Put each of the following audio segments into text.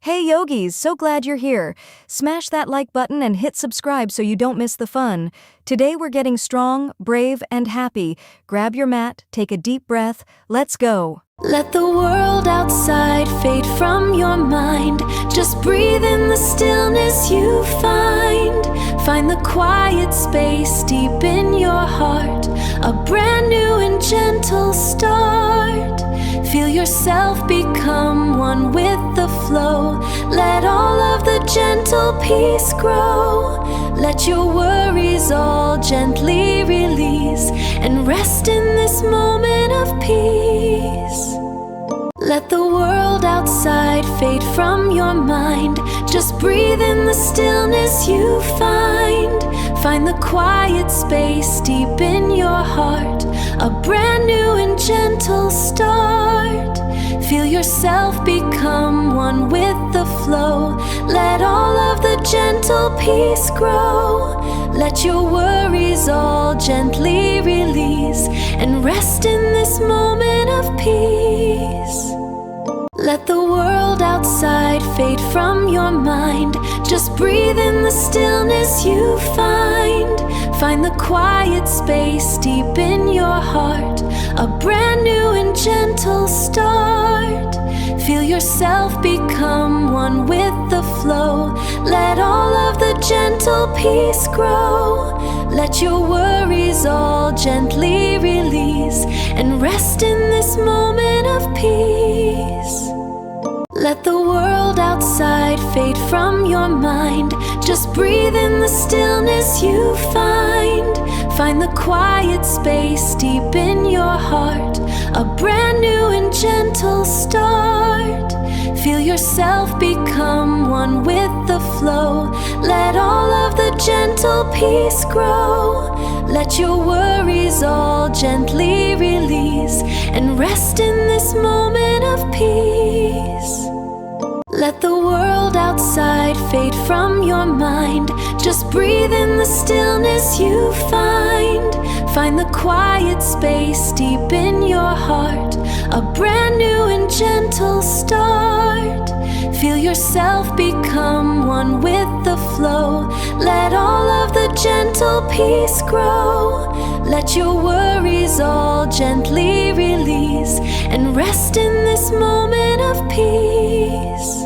Hey yogis, so glad you're here. Smash that like button and hit subscribe so you don't miss the fun. Today we're getting strong, brave, and happy. Grab your mat, take a deep breath, let's go. Let the world outside fade from your mind. Just breathe in the stillness you find. Find the quiet space deep in your heart. A brand new and gentle start. Feel yourself become one with the flow. Let all of the gentle peace grow. Let your worries all gently release and rest in this moment of peace. Let the world outside fade from your mind. Just breathe in the stillness you find. Find the quiet space deep in your heart. A brand new and gentle start. Feel yourself become one with the flow. Let all of the gentle peace grow. Let your worries all gently release and rest in this moment of peace. Let the world outside fade from your mind. Just breathe in the stillness you find. Find the quiet space deep in your heart. A brand new and gentle start. Feel yourself become one with the flow. Let all of the gentle peace grow. Let your worries all gently release and rest in this moment of peace. Let the world outside fade from your mind. Just breathe in the stillness you find. Find the quiet space deep in your heart. A brand new and gentle start. Feel yourself become one with the flow. Let all of the gentle peace grow. Let your worries all gently release and rest in this moment of peace. Let the world outside fade from your mind. Just breathe in the stillness you find. Find the quiet space deep in your heart. A brand new and gentle start. Feel yourself become one with the flow. Let all of the gentle peace grow. Let your worries all gently release and rest in this moment of peace.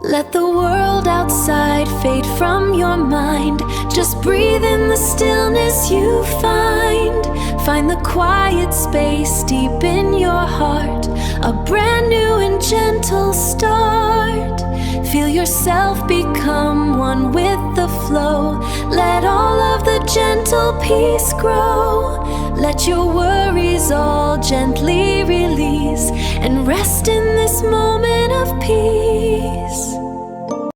Let the world outside fade from your mind. Just breathe in the stillness you find. Find the quiet space deep in your heart. A brand new and gentle start. Feel yourself become one with the flow. Let all of the gentle peace grow. Let your worries all gently release and rest in this moment of peace.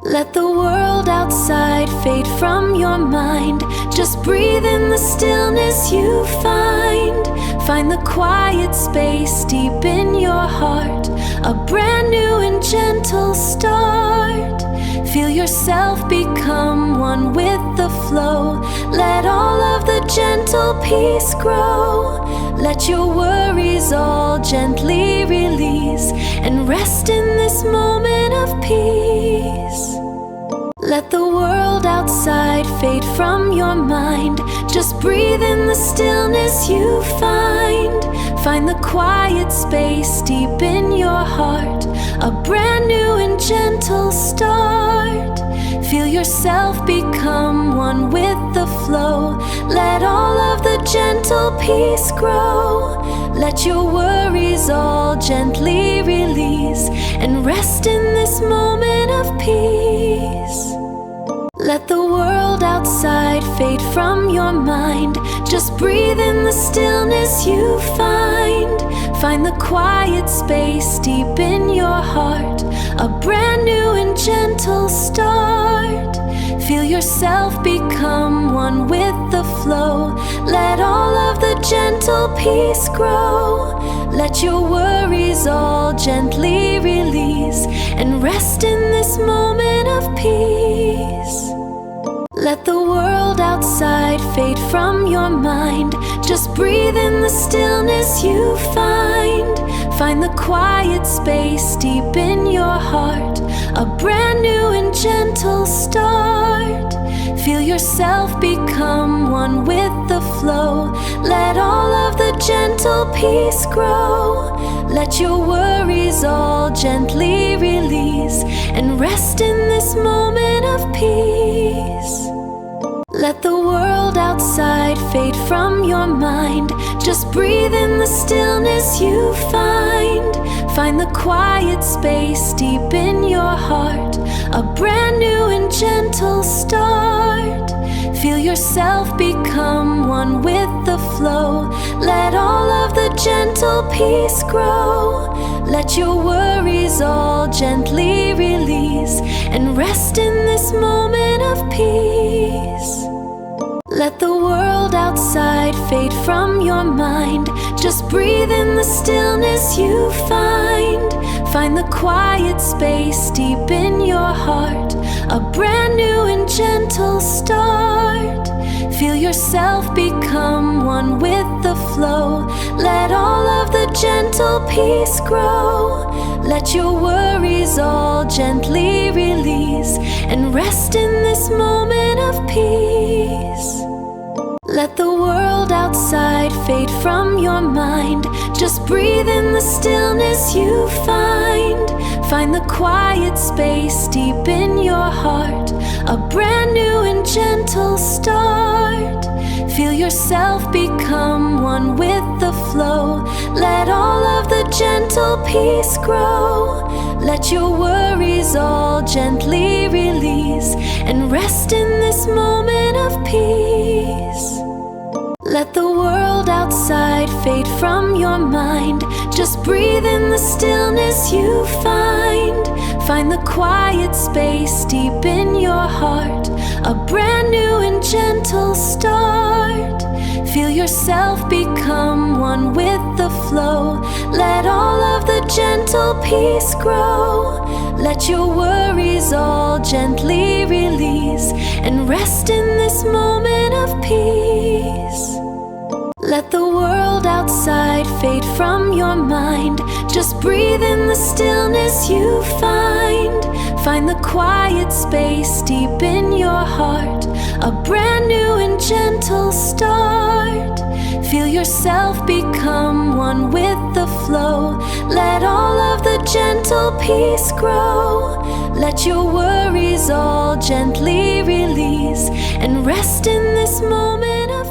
Let the world outside fade from your mind. Just breathe in the stillness you find. Find the quiet space deep in your heart. A brand new and gentle start. Feel yourself become one with the flow. Let all of the gentle peace grow. Let your worries all gently release and rest in this moment of peace. Let the world outside fade from your mind. Just breathe in the stillness you find. Find the quiet space deep in your heart. A brand new and gentle start. Feel yourself become one with the flow. Let all of the gentle peace grow. Let your worries all gently release and rest in this moment of peace. Let the world outside fade from your mind. Just breathe in the stillness you find. Find the quiet space deep in your heart. A brand new and gentle start. Feel yourself become one with the flow. Let all of the gentle peace grow. Let your worries all gently release and rest in this moment of peace. Let the world outside fade from your mind. Just breathe in the stillness you find. Find the quiet space deep in your heart. a brand new and gentle start. Feel yourself become one with the flow. Let all of the gentle peace grow. Let your worries all gently release and rest in this moment of peace. Let the world outside fade from your mind. Just breathe in the stillness you find. Find the quiet space deep in your heart, a brand new and gentle start. Feel yourself become one with the flow. Let all of the gentle peace grow. Let your worries all gently release and rest in this moment of peace. Let the world outside fade from your mind. Just breathe in the stillness you find. Find the quiet space deep in your heart, a brand new and gentle start. Feel yourself become one with the flow. Let all of the gentle peace grow. Let your worries all gently release and rest in this moment of peace. Let the world outside fade from your mind. Just breathe in the stillness you find. Find the quiet space deep in your heart, a brand new and gentle start. Feel yourself become one with the flow. Let all of the gentle peace grow. Let your worries all gently release and rest in this moment of peace. Let the world outside fade from your mind. Just breathe in the stillness you find. Find the quiet space deep in your heart, a brand new and gentle start. Feel yourself become one with the flow. Let all of the gentle peace grow. Let your worries all gently release and rest in this moment of peace. Let the world outside fade from your mind. Just breathe in the stillness you find. Find the quiet space deep in your heart, a brand new and gentle start. Feel yourself become one with the flow. Let all of the gentle peace grow. Let your worries all gently release and rest in this moment of